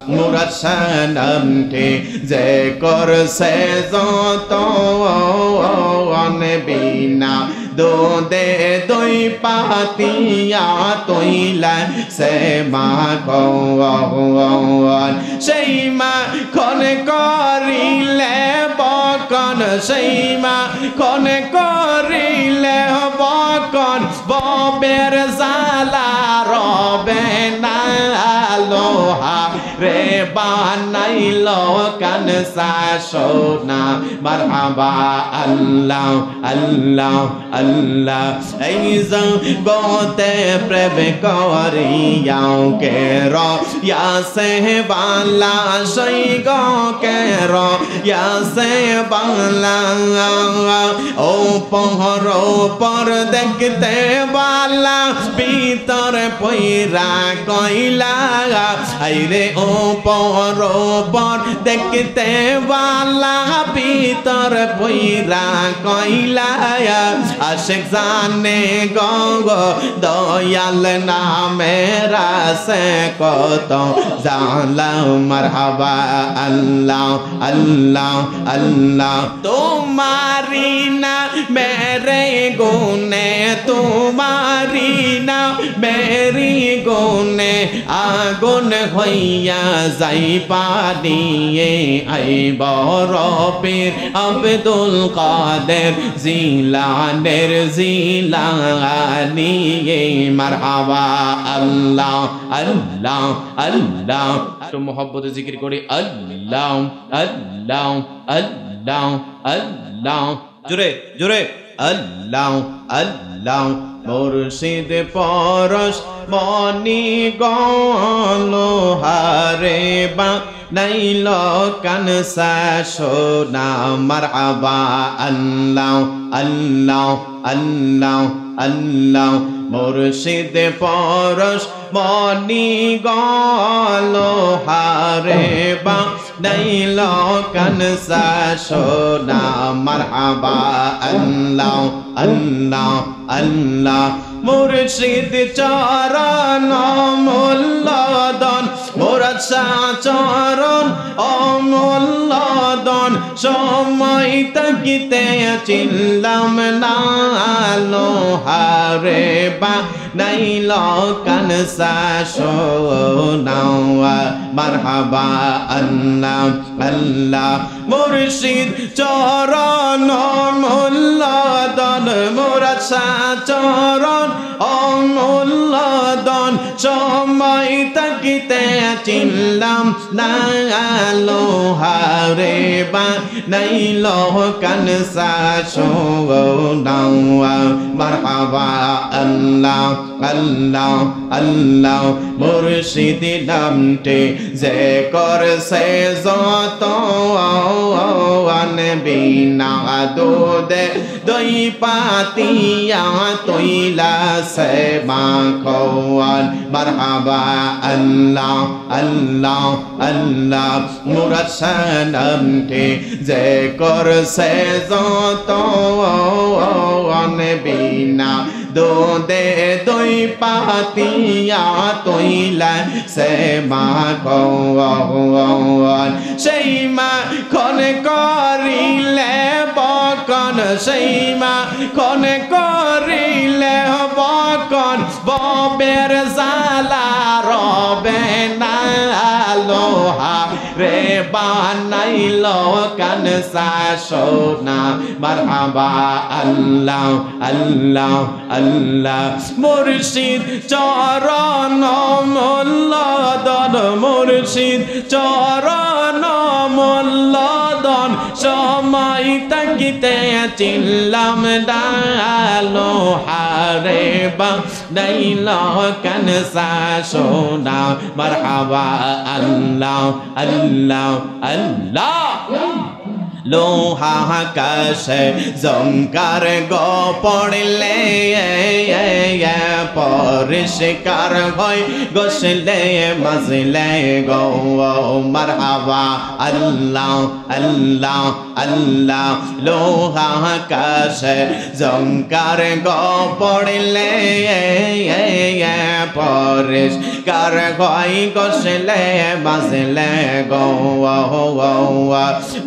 মুরাদ শানমকে যে করছে যত বিনা দোদে দই পাতিয়া তৈলা সে মা কন সেই মা খন করিলে বকন সেই মা খন করিলে বকন ববের জালা রবে না লোহা রে বানাইলো কানসা সোনা মারহাবা আল্লাহ আল্লাহ আল্লাহ এই জগতে প্রেম করিয়াও কে র ইয়া সে বালা সই গো কে র ইয়া সে বালা ও পহর পর দেখতে বালা ভিতর পইরা কইলা আইরে ও পর দেখতে বালা ভিতর পইরা কইলা আশিক জানে গঙ্গ দয়াল নামেরা সে কত জানলাম মারহাবা আল্লাহ আল্লাহ আল্লাহ তোমারি না মেরে গুনে তোমারি না মেরি গুনে আগুন হইয়া যাই পানিয়ে আই বড় পীর আব্দুল কাদের জিলানের জিলানিয়ে মারহাবা আল্লাহ আল্লাহ আল্লাহ একটু মোহব্বতে জিকির করি আল্লাহ আল্লাহ আল্লাহ আল্লাহ জোরে জোরে আল্লাহ আল্লাহ মুর্শিদ পরশ মনি গলো হারে বা নাইল কানসা সোনা মারহাবা আল্লাহ আল্লাহ আল্লাহ আল্লাহ মুর্শিদ পরশ মনি গলো হারে বা নাইল কানসা সোনা মারহাবা আল্লাহ আল্লাহ আল্লাহ মুর্শিদ চরণ মূল্যদন মুরাদ শাহ চরণ অমূল্যদন সময় তাকিতে চিল্লাম না লোহারে বা নাইল কানসা সোনা মারহাবা আল্লাহ আল্লাহ মুর্শিদ চরণ মূল্যদন মুরাদ শাহ চরণ অমূল্যদন সময় তাকিতে চিল্লাম না লোহারে বা নাইল কানসা সোনা মারহাবা আল্লাহ আল্লাহ আল্লাহ মুর্শিদ নামটি যে করছে যত বিনা দুধে দই পাতিয়া তৈলা সে মাখন মারহাবা আল্লাহ আল্লাহ আল্লাহ মুরাদ শানমকে যে করছে যত বিনা দুধে দই পাতিয়া তৈলা সে মাখন সেই মাখন করিলে বকন সেই মাখন করিলে বকন ববের জালা রবে না লোহা রে বানাইল কানসা সোনা মারহাবা আল্লাহ আল্লাহ আল্লাহ মুর্শিদ চরণ মূল্যদন মুর্শিদ চরণ মূল্যদন সময় তাকিতে চিল্লাম ডালো হারে বা নাইল কানসা সোনা মারহাবা আল্লাহ আল্লাহ আল্লাহ লোহা আকাশে জঙ্কার গো পড়লে পরিষ্কার হয় গোসলে মাজলে গো মারহাবা আল্লাহ আল্লাহ আল্লাহ লোহা আকাশে জঙ্কার গো পড়লে পরিষ্কার হয় গোসলে মাজলে গো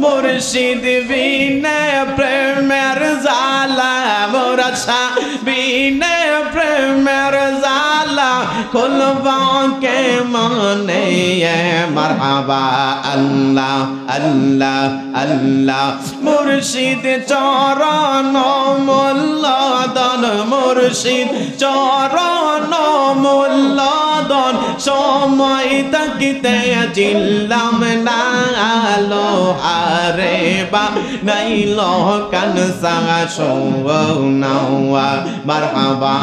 মুর্শিদ বিনে প্রেমের জালা মোরছা বিনে প্রেমের জালা খুলবা কে মনে মারহাবা আল্লাহ আল্লাহ আল্লাহ মুর্শিদ চরণ মূল্যদন মুর্শিদ চরণ মূল্যদন সময় তাকিতে চিল্লাম না আলো আরে বা নাইল কানসা সোনাওয়া মারহাবা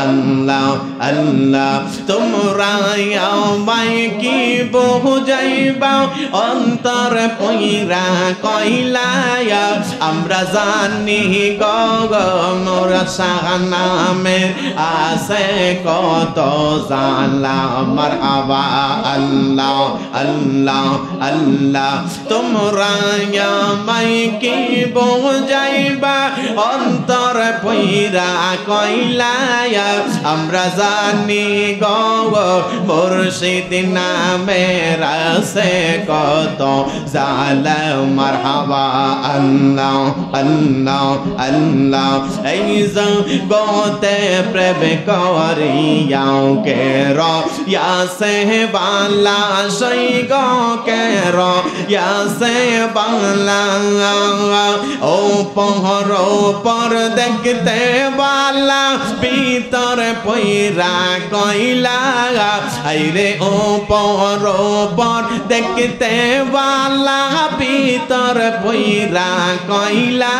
আল্লাহ আল্লাহ তোমরা আমায় কি বুঝাইবা অন্তর পইরা কইলায়া আমরা জানি গো মোর সাহানামে আছে কত জালা মারহাবা আল্লাহ আল্লাহ আল্লাহ তোমরা আমায় কি বুঝাইবা অন্তর পইরা কইলায়া আমরা জানি গো মুর্শিদ নামের আছে কত জালা মারহাবা আল্লাহ আল্লাহ আল্লাহ এই জগতে প্রেম করিয়াও কে ইয়াসে বালা সই গো কে ইয়াসে বালা ও পহর পর দেখতে বালা ভিতর পইরা কইলা আইরে ও পর পর দেখতে বালা ভিতর পইরা কইলা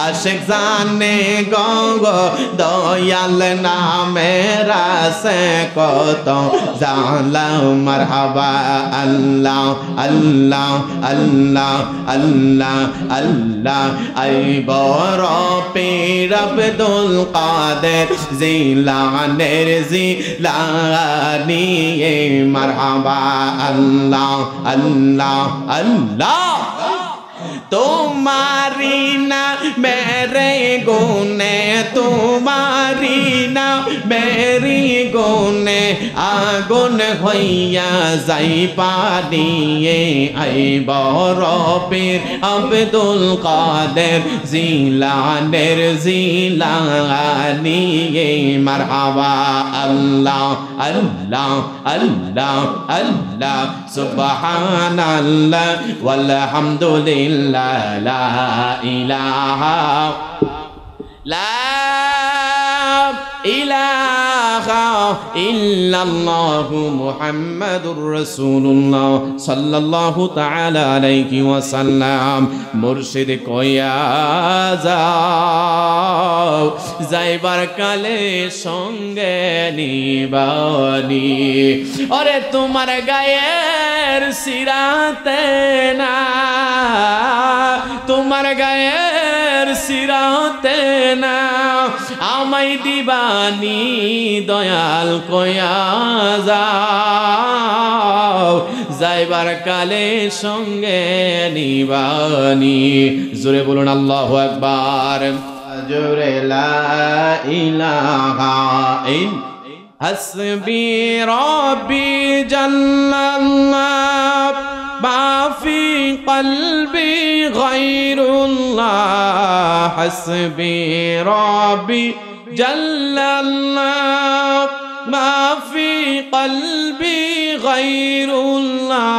আশিক জানে গো দয়াল নামের আছে কত জালা মারহাবা আল্লাহ আল্লাহ আল্লাহ আল্লাহ আল্লাহ আই বড় পীর আব্দুল কাদের জিলানের জিলানি মারহাবা আল্লাহ আল্লাহ আল্লাহ तुम्हारी ना मेरे गुने तुम्हारी ना मेरी गुने आगुन होइया जाई पानिए आई बड़ो पीर अब्दुल कादेर जिलानेर जिलानिए मरहबा अल्लाह अल्लाह अल्लाह अल्लाह सुब्हानल्लाह वल्हम्दुलिल्लाह لا إله إلا الله محمد رسول الله صلى الله تعالى عليه وسلم মুর্শিদ কইয়া যাও যাইবার কালে সঙ্গে নিবানি ওরে তোমার গায়ের সিরাতে না তোমার গায়ের সিরাতে না আমায় দিবানি দয়াল কইয়া যাও যাইবার কালে সঙ্গে নিবানি জোরে বলুন আল্লাহু আকবার জোরে লা ইলাহা ইল্লাল্লাহ হাসবি রব্বি জাল্লাল্লাহ মা ফি কলবি গায়রুল্লাহ হাসবি রব্বি জাল্লাল্লাহ মা ফি কলবি গায়রুল্লাহ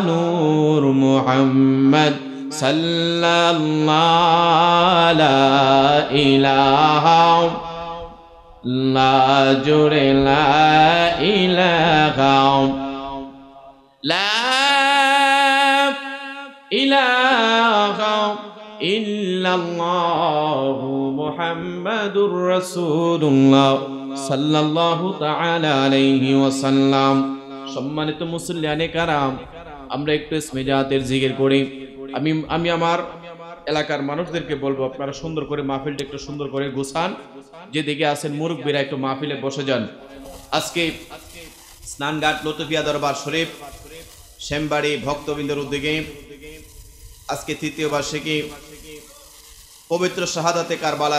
নূর মুহাম্মদ সাল্লাল্লাহু লা ইলাহা লা জুরে লা ইলাহা লা ইলাহা ইল্লাল্লাহু মুহাম্মাদুর রাসূলুল্লাহ সাল্লাল্লাহু তাআলা আলাইহি ওয়াসাল্লাম। সম্মানিত মুসল্লিয়ানে কারাম, আমরা একটু ইসমে জাতের জিকির করি। আমি আমার এলাকার মানুষদেরকে বলবো আপনারা সুন্দর করে মাহফিলটা একটু সুন্দর করে গুছান, যেদিকে আছেন মুরব্বীরা একটু মাহফিলে বসে যান। আজকে স্নানঘাট লতুফিয়া দরবার শরীফ শ্যামবাড়ি ভক্তবৃন্দের উদ্যোগে আজকে তৃতীয় বার্ষিকী পবিত্র শাহাদাতে কারবালা